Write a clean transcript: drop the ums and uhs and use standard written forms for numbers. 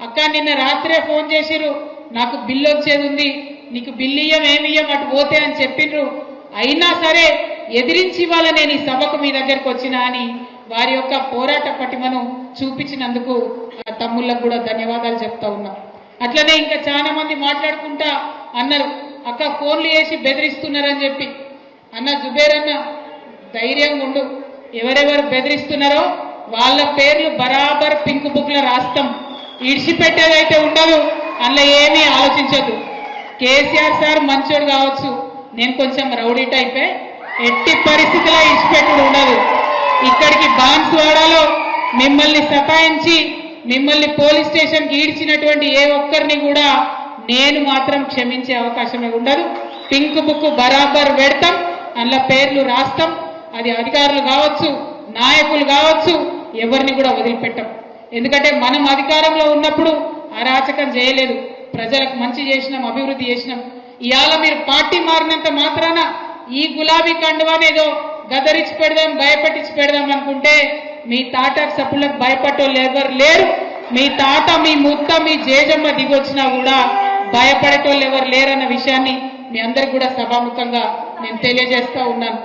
అక్క నిన్న రాత్రే ఫోన్ చేసిరు, నాకు బిల్లు వచ్చేది ఉంది, నీకు బిల్లు ఏమియ్యం అటు పోతే అని చెప్పిండ్రు. అయినా సరే ఎదిరించి ఇవాళ నేను ఈ సభకు మీ దగ్గరకు వచ్చినా అని వారి యొక్క పోరాట పటిమను చూపించినందుకు తమ్ముళ్ళకు కూడా ధన్యవాదాలు చెప్తా ఉన్నా. అట్లనే ఇంకా చాలా మంది మాట్లాడుకుంటా అన్నారు, అక్క ఫోన్లు చేసి బెదిరిస్తున్నారని చెప్పి. అన్న జుబేర్ అన్న ధైర్యంగా ఉండు, ఎవరెవరు బెదిరిస్తున్నారో వాళ్ళ పేర్లు బరాబర్ పింక్ బుక్ లో రాస్తాం, ఇడిచిపెట్టేదైతే ఉండదు, అందులో ఏమీ ఆలోచించద్దు. కేసీఆర్ సార్ మంచోడు కావచ్చు, నేను కొంచెం రౌడీ టైపే, ఎట్టి పరిస్థితిలో ఇడిచిపెట్టుడు ఉండదు. ఇక్కడికి బాన్స్వాడలో మిమ్మల్ని సతాయించి మిమ్మల్ని పోలీస్ స్టేషన్కి ఈడ్చినటువంటి ఏ ఒక్కరిని కూడా నేను మాత్రం క్షమించే అవకాశమే ఉండదు. పింక్ బుక్ బరాబర్ పెడతాం, అందులో పేర్లు రాస్తాం. అది అధికారులు కావచ్చు, నాయకులు కావచ్చు, ఎవరిని కూడా వదిలిపెట్టాం. ఎందుకంటే మనం అధికారంలో ఉన్నప్పుడు అరాచకం చేయలేదు, ప్రజలకు మంచి చేసినాం, అభివృద్ధి చేసినాం. ఇవాళ మీరు పార్టీ మారినంత మాత్రాన ఈ గులాబీ కండువానేదో గదరించి పెడదాం, భయపెట్టించి పెడదాం అనుకుంటే మీ తాట సప్పులకు భయపడేవాళ్ళు ఎవరు లేరు. మీ తాత, మీ ముత్త, మీ జేజమ్మ దిగొచ్చినా కూడా భయపడేటోళ్ళు ఎవరు లేరన్న విషయాన్ని మీ అందరికి కూడా సభాముఖంగా నేను తెలియజేస్తా ఉన్నాను.